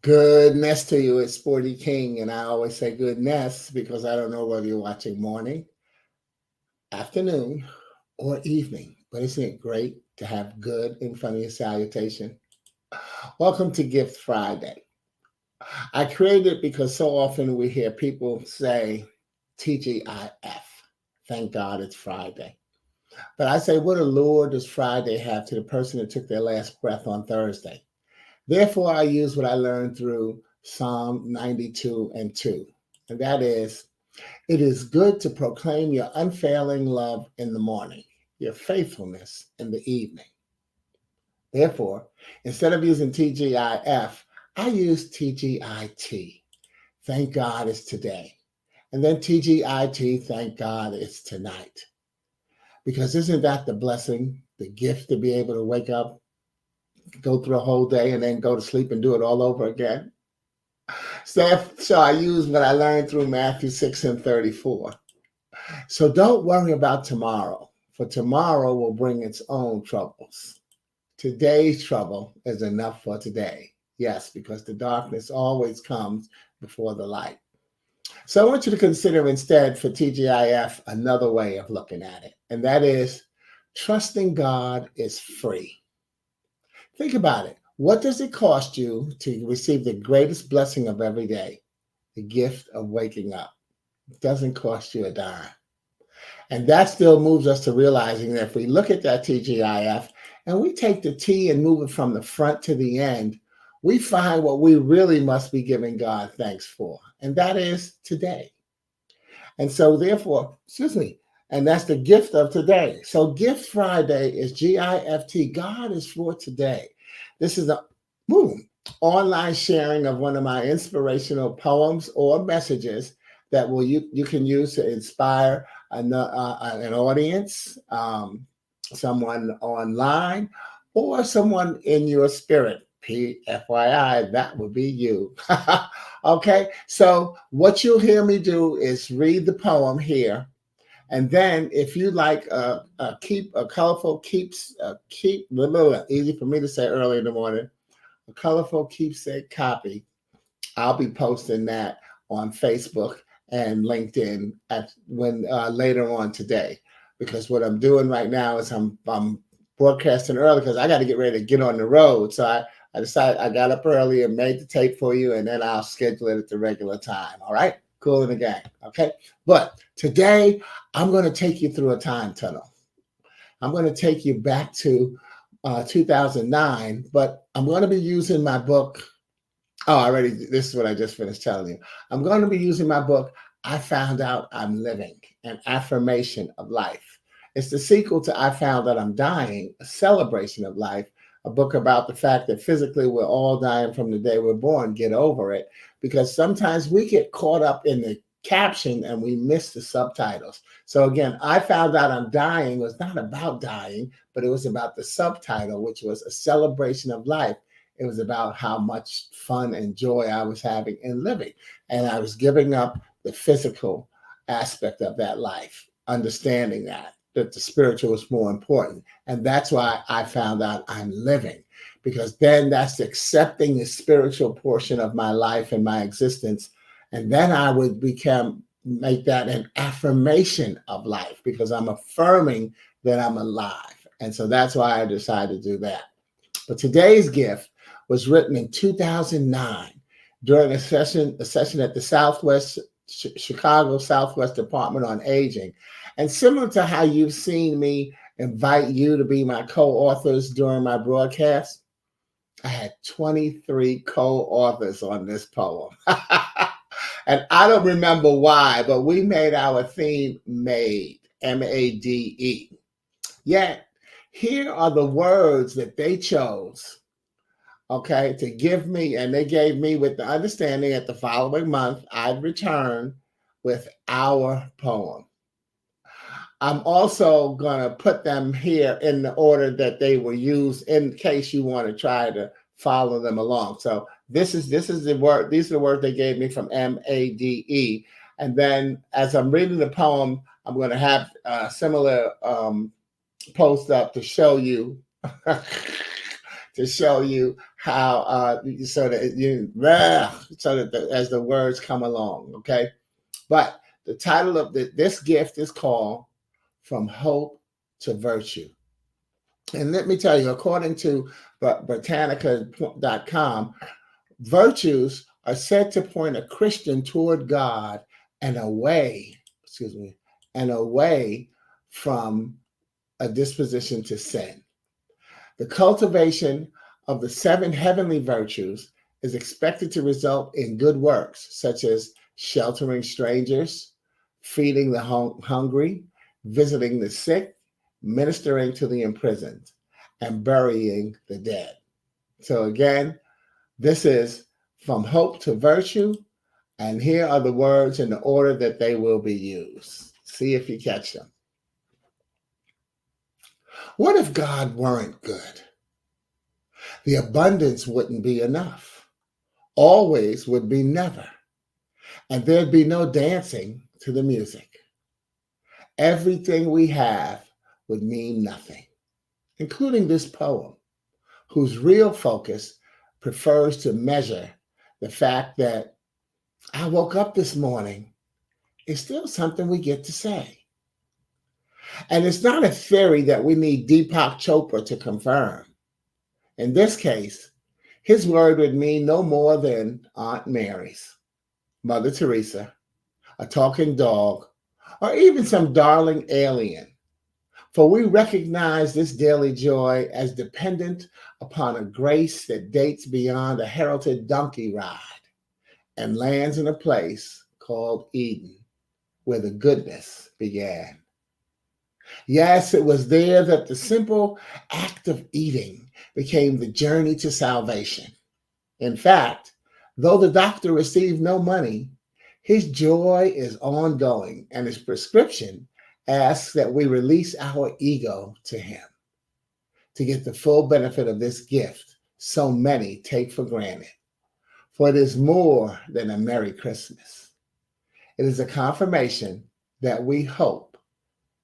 Goodness to you, it's Sporty King, and I always say goodness because I don't know whether you're watching morning, afternoon, or evening. But isn't it great to have good in front of your salutation? Welcome to Gift Friday. I created it because so often we hear people say TGIF. Thank God it's Friday. But I say, what allure does Friday have to the person that took their last breath on Thursday? Therefore, I use what I learned through Psalm 92 and 2. And that is, it is good to proclaim your unfailing love in the morning, your faithfulness in the evening. Therefore, instead of using TGIF, I use TGIT. Thank God it's today. And then TGIT, thank God it's tonight. Because isn't that the blessing, the gift to be able to wake up, go through a whole day, and then go to sleep and do it all over again? So I use what I learned through Matthew 6 and 34. So don't worry about tomorrow, for tomorrow will bring its own troubles. Today's trouble is enough for today. Yes, because the darkness always comes before the light. So I want you to consider instead for TGIF another way of looking at it, and that is trusting God is free. Think about it. What does it cost you to receive the greatest blessing of every day? The gift of waking up. It doesn't cost you a dime. And that still moves us to realizing that if we look at that TGIF and we take the T and move it from the front to the end, we find what we really must be giving God thanks for. And that is today. And so therefore, excuse me, and that's the gift of today. So Gift Friday is GIFT. God is for today. This is a boom online sharing of one of my inspirational poems or messages that you can use to inspire an audience, someone online, or someone in your spirit. PFYI, that would be you. Okay, so what you'll hear me do is read the poem here, and then if you like a colorful blah, blah, blah, easy for me to say early in the morning, a colorful keepsake copy, I'll be posting that on Facebook and LinkedIn at when later on today. Because what I'm doing right now is I'm broadcasting early because I got to get ready to get on the road. So I decided I got up early and made the tape for you, and then I'll schedule it at the regular time. All right, cool in the gang. Okay, but today I'm going to take you through a time tunnel. I'm going to take you back to 2009, but I'm going to be using my book. Oh, already, this is what I just finished telling you. I'm going to be using my book, I Found Out I'm Living, an affirmation of life. It's the sequel to I Found Out I'm Dying, a celebration of life, a book about the fact that physically we're all dying from the day we're born. Get over it. Because sometimes we get caught up in the caption and we miss the subtitles. So again, I Found Out I'm Dying was not about dying, but it was about the subtitle, which was a celebration of life. It was about how much fun and joy I was having in living. And I was giving up the physical aspect of that life, understanding that the spiritual was more important. And that's why I found out I'm living, because then that's accepting the spiritual portion of my life and my existence. And then I would make that an affirmation of life because I'm affirming that I'm alive. And so that's why I decided to do that. But today's gift was written in 2009 during a session at the Chicago Southwest Department on Aging. And similar to how you've seen me invite you to be my co-authors during my broadcast, I had 23 co-authors on this poem. And I don't remember why, but we made our theme MADE, MADE. Yet, here are the words that they chose, okay, to give me, and they gave me with the understanding that the following month I'd return with our poem. I'm also going to put them here in the order that they were used in case you want to try to follow them along. So this is the word, these are the words they gave me from MADE. And then as I'm reading the poem, I'm going to have a similar post up to show you to to show you how so that as the words come along, okay? But the title of this gift is called From Hope to Virtue. And let me tell you, according to Britannica.com, virtues are said to point a Christian toward God and away from a disposition to sin. The cultivation of the 7 heavenly virtues is expected to result in good works, such as sheltering strangers, feeding the hungry, visiting the sick, ministering to the imprisoned, and burying the dead. So again, this is From Hope to Virtue, and here are the words in the order that they will be used. See if you catch them. What if God weren't good? The abundance wouldn't be enough. Always would be never. And there'd be no dancing to the music. Everything we have would mean nothing, including this poem, whose real focus prefers to measure the fact that I woke up this morning is still something we get to say. And it's not a theory that we need Deepak Chopra to confirm. In this case, his word would mean no more than Aunt Mary's, Mother Teresa, a talking dog, or even some darling alien. For we recognize this daily joy as dependent upon a grace that dates beyond a heralded donkey ride and lands in a place called Eden, where the goodness began. Yes, it was there that the simple act of eating became the journey to salvation. In fact, though the doctor received no money, his joy is ongoing, and his prescription asks that we release our ego to him to get the full benefit of this gift so many take for granted. For it is more than a Merry Christmas. It is a confirmation that we hope,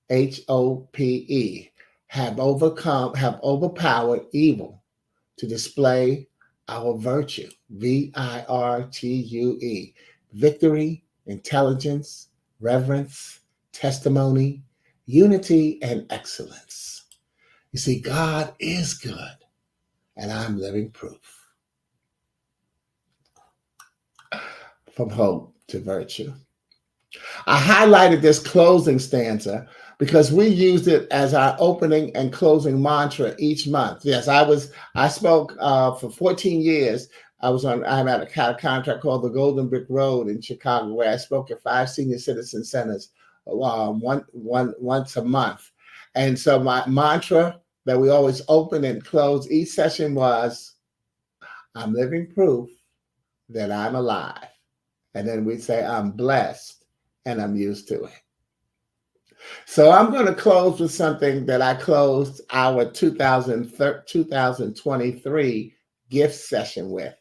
HOPE, have overpowered evil to display our virtue, VIRTUE, victory, intelligence, reverence, testimony, unity, and excellence. You see, God is good, and I'm living proof. From hope to virtue. I highlighted this closing stanza because we used it as our opening and closing mantra each month. Yes, I spoke for 14 years. I'm at a contract called the Golden Brick Road in Chicago, where I spoke at 5 senior citizen centers once a month. And so my mantra that we always open and close each session was, I'm living proof that I'm alive. And then we'd say, I'm blessed and I'm used to it. So I'm going to close with something that I closed our 2023 gift session with.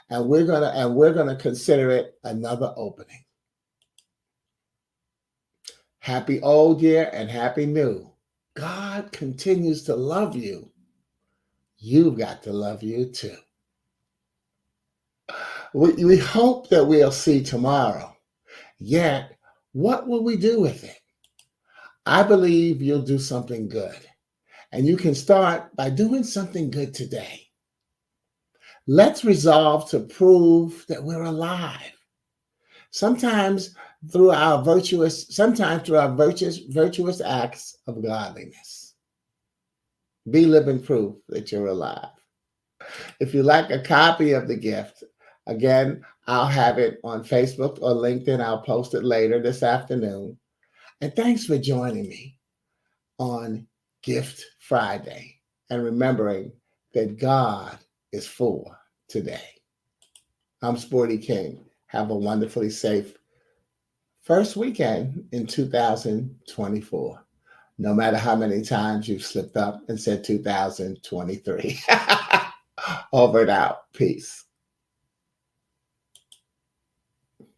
And we're gonna consider it another opening. Happy old year and happy new. God continues to love you. You've got to love you too. We hope that we'll see tomorrow. Yet, what will we do with it? I believe you'll do something good. And you can start by doing something good today. Let's resolve to prove that we're alive. Sometimes through our virtuous acts of godliness. Be living proof that you're alive. If you like a copy of the gift, again, I'll have it on Facebook or LinkedIn. I'll post it later this afternoon. And thanks for joining me on Gift Friday and remembering that God is for today. I'm Sporty King. Have a wonderfully safe first weekend in 2024. No matter how many times you've slipped up and said 2023. Over and out. Peace.